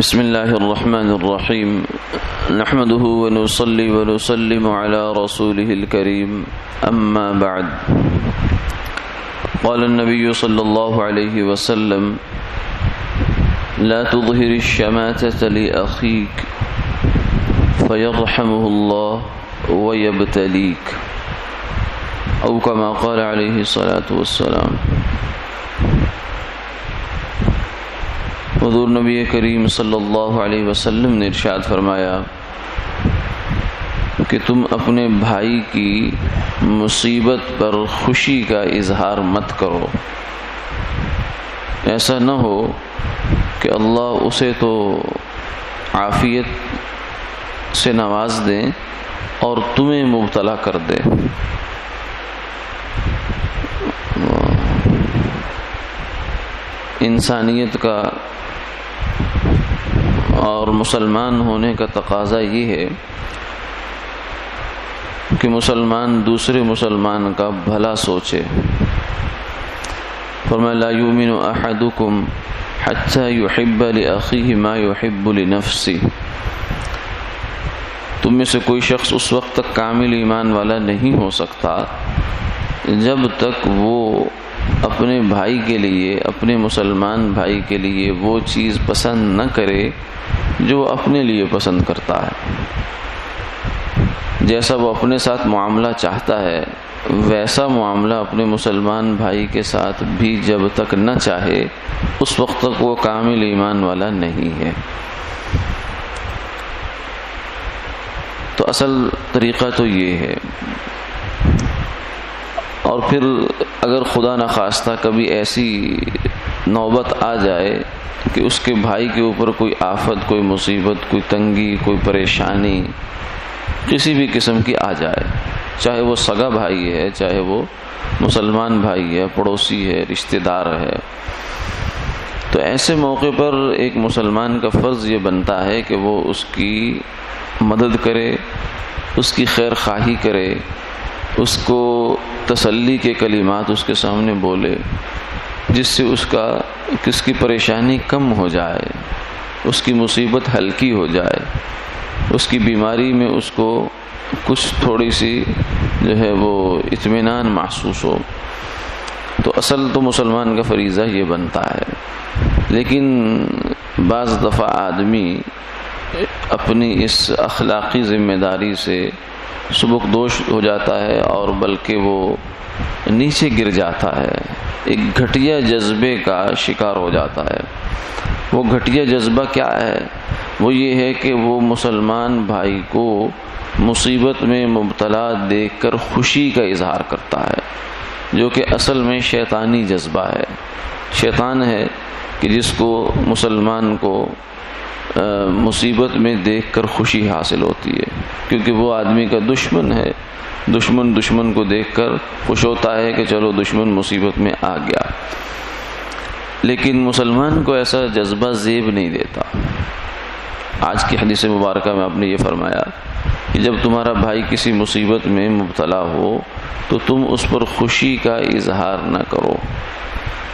بسم الله الرحمن الرحيم نحمده ونصلي ونسلم على رسوله الكريم أما بعد قال النبي صلى الله عليه وسلم لا تظهر الشماتة لأخيك فيرحمه الله ويبتليك أو كما قال عليه الصلاة والسلام۔ حضور نبی کریم صلی اللہ علیہ وسلم نے ارشاد فرمایا کہ تم اپنے بھائی کی مصیبت پر خوشی کا اظہار مت کرو، ایسا نہ ہو کہ اللہ اسے تو عافیت سے نواز دیں اور تمہیں مبتلا کر دے۔ انسانیت کا اور مسلمان ہونے کا تقاضا یہ ہے کہ مسلمان دوسرے مسلمان کا بھلا سوچے۔ فرمایا لا یؤمن احدکم حتی یحب لأخیہ ما یحب لنفسہ، تم میں سے کوئی شخص اس وقت تک کامل ایمان والا نہیں ہو سکتا جب تک وہ اپنے بھائی کے لیے، اپنے مسلمان بھائی کے لیے وہ چیز پسند نہ کرے جو وہ اپنے لیے پسند کرتا ہے۔ جیسا وہ اپنے ساتھ معاملہ چاہتا ہے ویسا معاملہ اپنے مسلمان بھائی کے ساتھ بھی جب تک نہ چاہے اس وقت تک وہ کامل ایمان والا نہیں ہے۔ تو اصل طریقہ تو یہ ہے۔ اور پھر اگر خدا نخواستہ کبھی ایسی نوبت آ جائے کہ اس کے بھائی کے اوپر کوئی آفت، کوئی مصیبت، کوئی تنگی، کوئی پریشانی کسی بھی قسم کی آ جائے، چاہے وہ سگا بھائی ہے، چاہے وہ مسلمان بھائی ہے، پڑوسی ہے، رشتہ دار ہے، تو ایسے موقع پر ایک مسلمان کا فرض یہ بنتا ہے کہ وہ اس کی مدد کرے، اس کی خیر خواہی کرے، اس کو تسلی کے کلمات اس کے سامنے بولے جس سے اس کی پریشانی کم ہو جائے، اس کی مصیبت ہلکی ہو جائے، اس کی بیماری میں اس کو کچھ تھوڑی سی جو ہے وہ اطمینان محسوس ہو۔ تو اصل تو مسلمان کا فریضہ یہ بنتا ہے، لیکن بعض دفعہ آدمی اپنی اس اخلاقی ذمہ داری سے سبکدوش ہو جاتا ہے اور بلکہ وہ نیچے گر جاتا ہے، ایک گھٹیا جذبے کا شکار ہو جاتا ہے۔ وہ گھٹیا جذبہ کیا ہے؟ وہ یہ ہے کہ وہ مسلمان بھائی کو مصیبت میں مبتلا دیکھ کر خوشی کا اظہار کرتا ہے، جو کہ اصل میں شیطانی جذبہ ہے۔ شیطان ہے کہ جس کو مسلمان کو مصیبت میں دیکھ کر خوشی حاصل ہوتی ہے، کیونکہ وہ آدمی کا دشمن ہے۔ دشمن کو دیکھ کر خوش ہوتا ہے کہ چلو دشمن مصیبت میں آ گیا، لیکن مسلمان کو ایسا جذبہ زیب نہیں دیتا۔ آج کی حدیث مبارکہ میں آپ نے یہ فرمایا کہ جب تمہارا بھائی کسی مصیبت میں مبتلا ہو تو تم اس پر خوشی کا اظہار نہ کرو،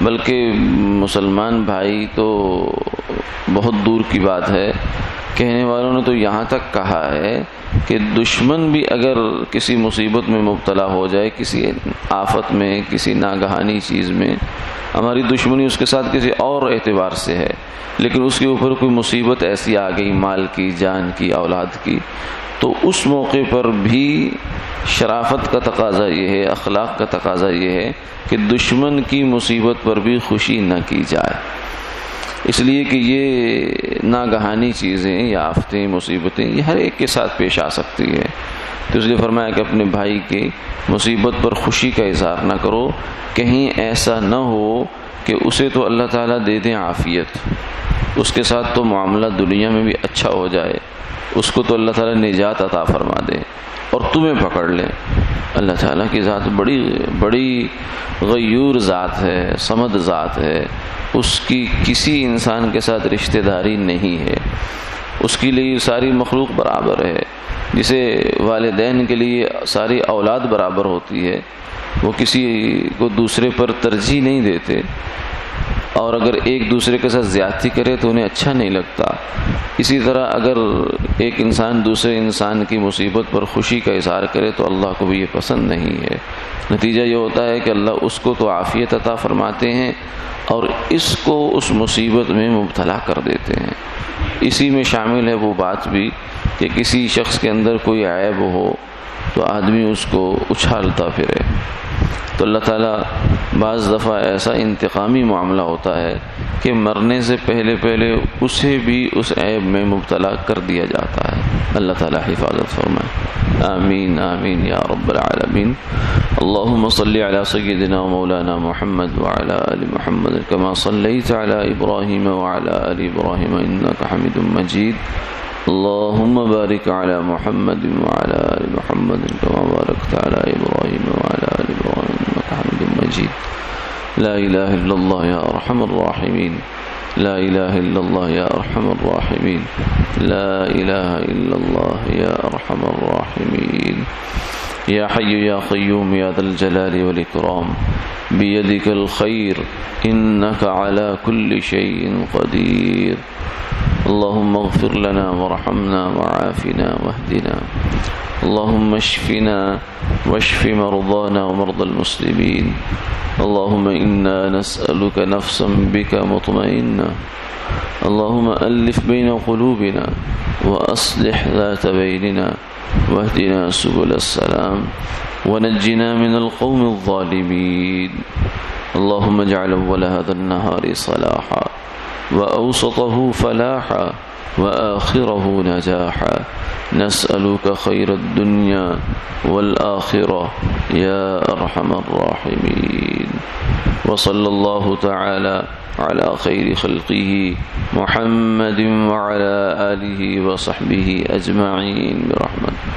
بلکہ مسلمان بھائی تو بہت دور کی بات ہے، کہنے والوں نے تو یہاں تک کہا ہے کہ دشمن بھی اگر کسی مصیبت میں مبتلا ہو جائے، کسی آفت میں، کسی ناگہانی چیز میں، ہماری دشمنی اس کے ساتھ کسی اور اعتبار سے ہے، لیکن اس کے اوپر کوئی مصیبت ایسی آ گئی، مال کی، جان کی، اولاد کی، تو اس موقع پر بھی شرافت کا تقاضا یہ ہے، اخلاق کا تقاضا یہ ہے کہ دشمن کی مصیبت پر بھی خوشی نہ کی جائے، اس لیے کہ یہ ناگہانی چیزیں یا آفتیں، مصیبتیں یہ ہر ایک کے ساتھ پیش آ سکتی ہے۔ تو اس لیے فرمایا کہ اپنے بھائی کی مصیبت پر خوشی کا اظہار نہ کرو، کہیں ایسا نہ ہو کہ اسے تو اللہ تعالیٰ دے دیں عافیت، اس کے ساتھ تو معاملہ دنیا میں بھی اچھا ہو جائے، اس کو تو اللہ تعالیٰ نجات عطا فرما دے اور تمہیں پکڑ لے۔ اللہ تعالیٰ کی ذات بڑی غیور ذات ہے، صمد ذات ہے، اس کی کسی انسان کے ساتھ رشتہ داری نہیں ہے، اس کے لیے ساری مخلوق برابر ہے۔ جسے والدین کے لیے ساری اولاد برابر ہوتی ہے، وہ کسی کو دوسرے پر ترجیح نہیں دیتے، اور اگر ایک دوسرے کے ساتھ زیادتی کرے تو انہیں اچھا نہیں لگتا. اسی طرح اگر ایک انسان دوسرے انسان کی مصیبت پر خوشی کا اظہار کرے تو اللہ کو بھی یہ پسند نہیں ہے. نتیجہ یہ ہوتا ہے کہ اللہ اس کو تو عافیت عطا فرماتے ہیں اور اس کو اس مصیبت میں مبتلا کر دیتے ہیں. اسی میں شامل ہے وہ بات بھی کہ کسی شخص کے اندر کوئی عیب ہو تو آدمی اس کو اچھالتا پھرے. تو اللہ تعالیٰ بعض دفعہ ایسا انتقامی معاملہ ہوتا ہے کہ مرنے سے پہلے اسے بھی اس عیب میں مبتلا کر دیا جاتا ہے. اللہ تعالیٰ حفاظت فرمائے. آمین آمین یا رب العالمین. اللہم صلی علی سیدنا و مولانا محمد وعلی آل محمد کما صلیت علی ابراہیم وعلی آل ابراہیم انکا حمید مجید. اللہم بارک علی محمد وعلی آل محمد کما بارکت علی ابراہیم وعلی آل ابراہیم انکا حمید مجید. لا الہ الا اللہ یا ارحم الراحمین. لا الہ الا اللہ یا ارحم الراحمین. لا الہ الا اللہ یا ارحم الراحمین. یا حی یا قیوم یا ذا الجلال والاکرام بیدک الخیر انک علی کل شیء قدیر. اللهم اغفر لنا وارحمنا وعافنا واهدنا. اللهم اشفنا واشف مرضانا ومرضى المسلمين. اللهم إنا نسألك نفسا بك مطمئنة. اللهم ألف بين قلوبنا وأصلح ذات بيننا واهدنا سبل السلام ونجنا من القوم الظالمين. اللهم اجعل أول هذا النهار صلاحا وأوسطه فلاحا وآخره نجاحا. نسألك خير الدنيا والآخرة يا أرحم الراحمين. وصلى الله تعالى على خير خلقه محمد وعلى آله وصحبه أجمعين برحمته.